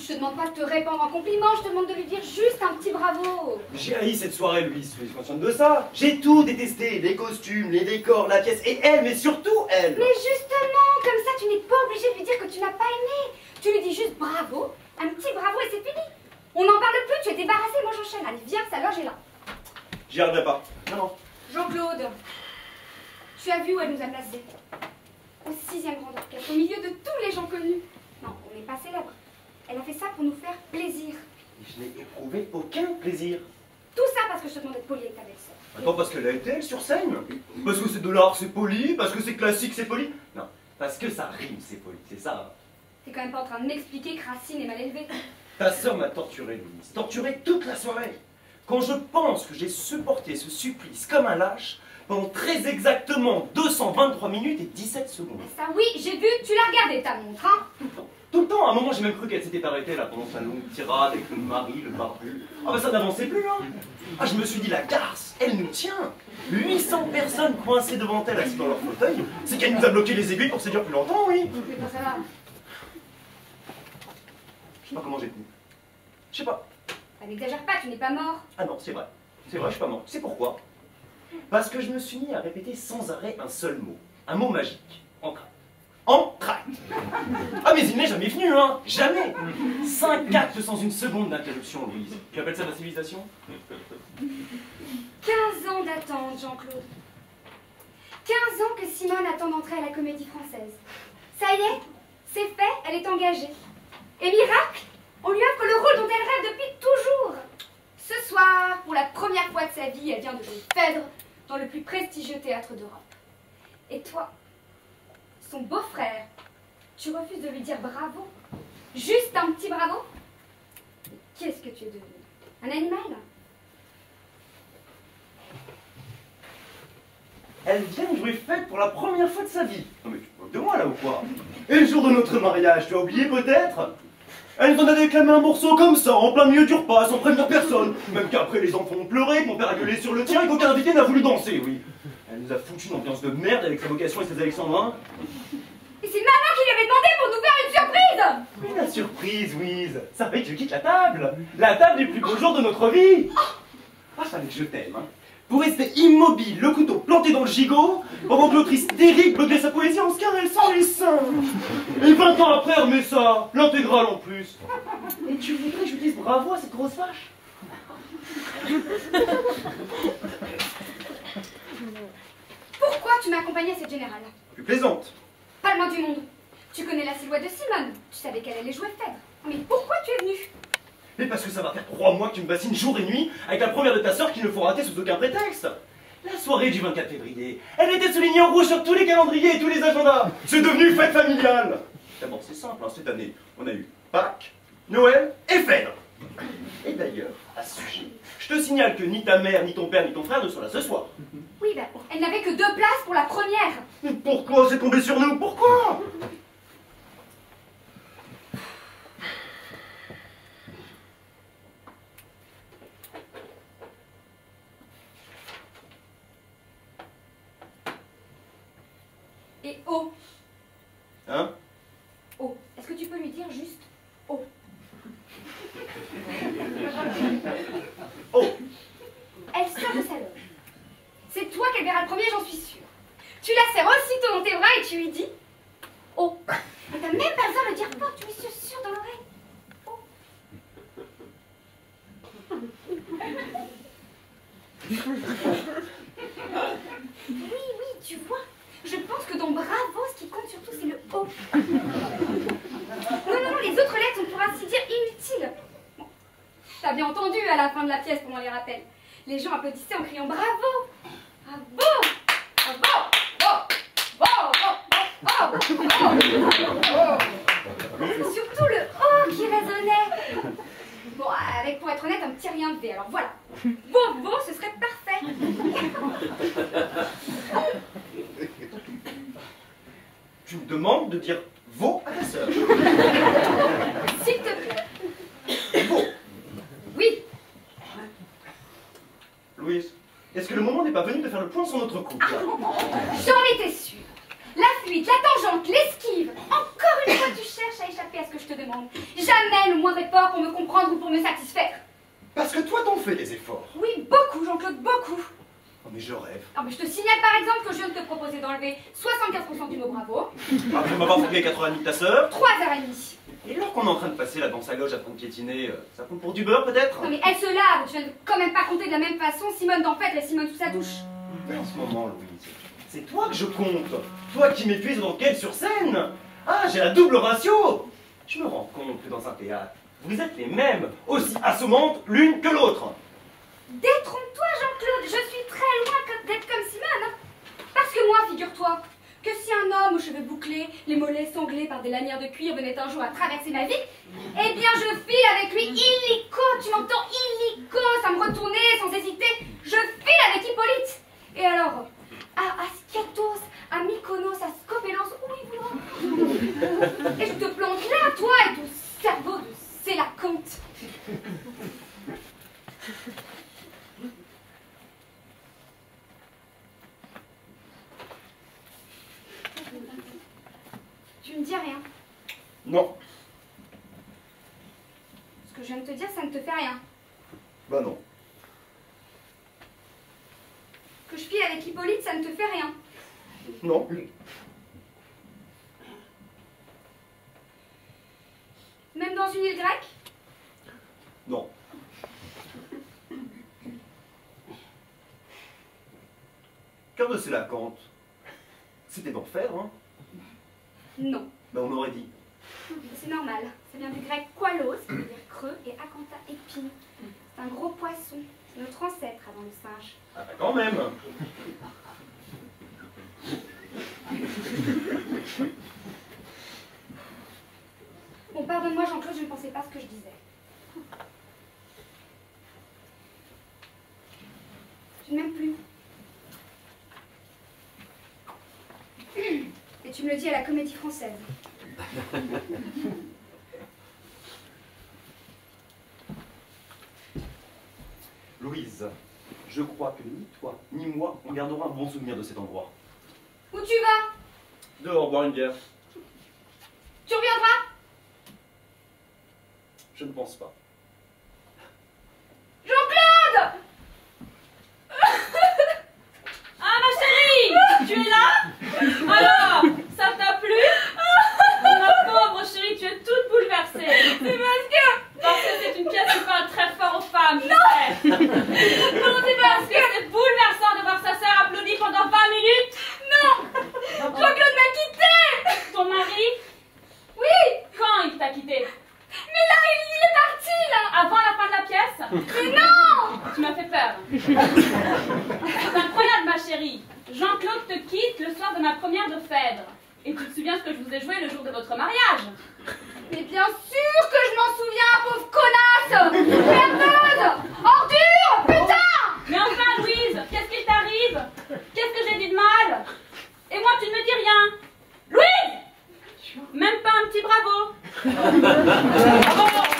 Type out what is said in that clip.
je te demande pas de te répandre en compliments, je te demande de lui dire juste un petit bravo. J'ai haï cette soirée, Louise, soyez consciente de ça. J'ai tout détesté, les costumes, les décors, la pièce, et elle, mais surtout elle. Mais justement, comme ça, tu n'es pas obligé de lui dire que tu n'as pas aimé. Tu lui dis juste bravo, un petit bravo et c'est fini. On n'en parle plus, tu es débarrassé, moi j'enchaîne. Allez, viens, sa loge est là. J'y arriverai pas. Non, non. Jean-Claude, tu as vu où elle nous a placés? Au 6e rang d'orchestre, au milieu de tous les gens connus. Non, on n'est pas célèbre. Elle a fait ça pour nous faire plaisir. Et je n'ai éprouvé aucun plaisir. Tout ça parce que je te demandais de poli avec ta belle-sœur. Attends, parce qu'elle a été, elle, sur scène? Parce que c'est de l'art, c'est poli? Parce que c'est classique, c'est poli? Non, parce que ça rime, c'est poli, c'est ça. T'es quand même pas en train de m'expliquer que Racine est mal élevée. Ta sœur m'a torturé, Louise. Torturé toute la soirée. Quand je pense que j'ai supporté ce supplice comme un lâche pendant très exactement 223 minutes et 17 secondes. Ça oui, j'ai vu, tu l'as regardé ta montre, hein? Tout le temps. Tout le temps. À un moment, j'ai même cru qu'elle s'était arrêtée là pendant sa longue tirade avec le mari, le barbu. Ah bah ça n'avançait plus, hein. Ah, je me suis dit, la garce, elle nous tient. 800 personnes coincées devant elle, assises dans leur fauteuil. C'est qu'elle nous a bloqué les aiguilles pour séduire plus longtemps, oui. Mais pas ça va. Je sais pas comment j'ai tenu. Je sais pas. Ah, n'exagère pas, tu n'es pas mort. Ah non, c'est vrai. C'est vrai, je suis pas mort. C'est pourquoi? Parce que je me suis mis à répéter sans arrêt un seul mot. Un mot magique. Entracte. Entracte. Ah mais il n'est jamais venu, hein. Jamais. 5 actes sans une seconde d'interruption, Louise. Tu appelles ça la civilisation? 15 ans d'attente, Jean-Claude. 15 ans que Simone attend d'entrer à la Comédie Française. Ça y est, c'est fait, elle est engagée. Et miracle, on lui offre le rôle dont elle rêve depuis toujours. Ce soir, pour la première fois de sa vie, elle vient de jouer Phèdre dans le plus prestigieux théâtre d'Europe. Et toi, son beau-frère, tu refuses de lui dire bravo? Juste un petit bravo? Qu'est-ce que tu es devenu? Un animal? Elle vient de jouer fête pour la première fois de sa vie. Non mais tu te moques de moi là ou quoi? Et le jour de notre mariage, tu as oublié peut-être? Elle nous en a déclamé un morceau comme ça, en plein milieu du repas, sans prévenir personne. Même qu'après les enfants ont pleuré, que mon père a gueulé sur le tien et qu'aucun invité n'a voulu danser, oui. Elle nous a foutu une ambiance de merde avec sa vocation et ses alexandrins. Et c'est maman qui lui avait demandé pour nous faire une surprise! Mais la surprise, Louise, ça fait que je quitte la table. La table du plus beau jour de notre vie. Ah, fallait que je t'aime, hein. Pour rester immobile, le couteau planté dans le gigot, pendant que l'autrice hystérique beuglait sa poésie en se caressant les seins. Et 20 ans après, elle remet ça, l'intégrale en plus. Et tu voudrais que je lui dise bravo à cette grosse vache? Pourquoi tu m'as accompagnée à cette générale? Tu plaisantes. Pas le moins du monde. Tu connais la silhouette de Simone. Tu savais qu'elle allait jouer Phèdre. Mais pourquoi tu es venue? Mais parce que ça va faire 3 mois que tu me bassines jour et nuit avec la première de ta sœur qu'il ne faut rater sous aucun prétexte. La soirée du 24 février, elle était soulignée en rouge sur tous les calendriers et tous les agendas. C'est devenu fête familiale. D'abord, c'est simple, hein, cette année, on a eu Pâques, Noël et Phèdre. Et d'ailleurs, à ce sujet, je te signale que ni ta mère, ni ton père, ni ton frère ne sont là ce soir. Oui, ben, elle n'avait que 2 places pour la première. Mais pourquoi c'est tombé sur nous? Pourquoi? Et oh, Hein? oh, est-ce que tu peux lui dire juste oh? Oh! Elle sort de sa loge. C'est toi qu'elle verra le premier, j'en suis sûre. Tu la serres aussitôt dans tes bras et tu lui dis oh. Et t'as même pas besoin de le dire fort, tu lui susurres dans l'oreille. Oh. Oui, tu vois. Je pense que dans bravo, ce qui compte surtout, c'est le O. Non, les autres lettres sont pour ainsi dire inutiles. Bon. T'as bien entendu à la fin de la pièce pendant les rappels. Les gens applaudissaient en criant bravo. Bravo. C'est surtout le O qui résonnait. Bon, avec, pour être honnête, un petit rien de V. Alors voilà. Bon, ce serait parfait. Tu me demandes de dire veau à ta sœur. S'il te plaît. Veau. Oui. Louise, est-ce que le moment n'est pas venu de faire le point sur notre couple? J'en étais sûre. La fuite, la tangente, l'esquive. Encore une fois, tu cherches à échapper à ce que je te demande. Jamais le moindre effort pour me comprendre ou pour me satisfaire. Parce que toi, t'en fais des efforts. Oui, beaucoup, Jean-Claude, beaucoup. Oh, mais je rêve. Ah, mais je te signale par exemple que je viens de te proposer d'enlever 75% du mot bravo, Après m'avoir fourgué 80 de ta sœur. 3h30. Et alors qu'on est en train de passer là dans sa loge à train de piétiner, ça compte pour du beurre peut-être? Non mais elle se lave, tu viens de quand même pas compter de la même façon Simone d'Enfêtre et Simone sous sa douche. Mais en ce moment, Louise, c'est toi que je compte. Toi qui m'épuises dans quelle sur scène. Ah, j'ai la double ratio. Je me rends compte que dans un théâtre, vous êtes les mêmes, aussi assommantes l'une que l'autre. Détrompe-toi Jean-Claude, je suis très loin d'être comme Simone. Parce que moi, figure-toi, que si un homme aux cheveux bouclés, les mollets sanglés par des lanières de cuir venait un jour à traverser ma vie, eh bien je file avec lui illico, tu m'entends, illico, sans me retourner, sans hésiter, je file avec Hippolyte. Et alors, à Skiathos, à Mykonos, à Skopélos, où il voudra. Et je te plante là, toi et ton cerveau de Sélacanthe. Tu me dis rien. Non. Ce que je viens de te dire, ça ne te fait rien. Bah non. Que je file avec Hippolyte, ça ne te fait rien. Non. Même dans une île grecque? Non. Cœur de Sélacanthe. C'était d'enfer, hein? Non. Ben on aurait dit. C'est normal. Ça vient du grec qualos, qui veut dire creux, et acantha épine. C'est un gros poisson. C'est notre ancêtre avant le singe. Ah bah quand même. Bon, pardonne-moi Jean-Claude, je ne pensais pas ce que je disais. Je ne m'aime plus. Et tu me le dis à la Comédie Française. Louise, je crois que ni toi, ni moi, on gardera un bon souvenir de cet endroit. Où tu vas? Dehors, boire une bière. Tu reviendras? Je ne pense pas. Jean-Claude! Ah ma chérie, tu es là? Alors, ça t'a plu? Ma pauvre chérie, tu es toute bouleversée. C'est Parce que c'est une pièce qui parle très fort aux femmes, je sais. Non, c'est Parce que c'est bouleversant de voir sa sœur applaudir pendant 20 minutes. Non! Jean-Claude m'a quitté! Ton mari, Oui! quand il t'a quitté? Mais là, il est parti, là! Avant la fin de la pièce? Mais non! Tu m'as fait peur. C'est incroyable ma chérie. Jean-Claude te quitte le soir de ma première de Phèdre. Et tu te souviens ce que je vous ai joué le jour de votre mariage? Mais bien sûr que je m'en souviens, pauvre connasse! Merdeuse! Ordure! Putain! Mais enfin, Louise, qu'est-ce qu'il t'arrive? Qu'est-ce que j'ai dit de mal? Et moi, tu ne me dis rien. Louise! Même pas un petit bravo. Bravo.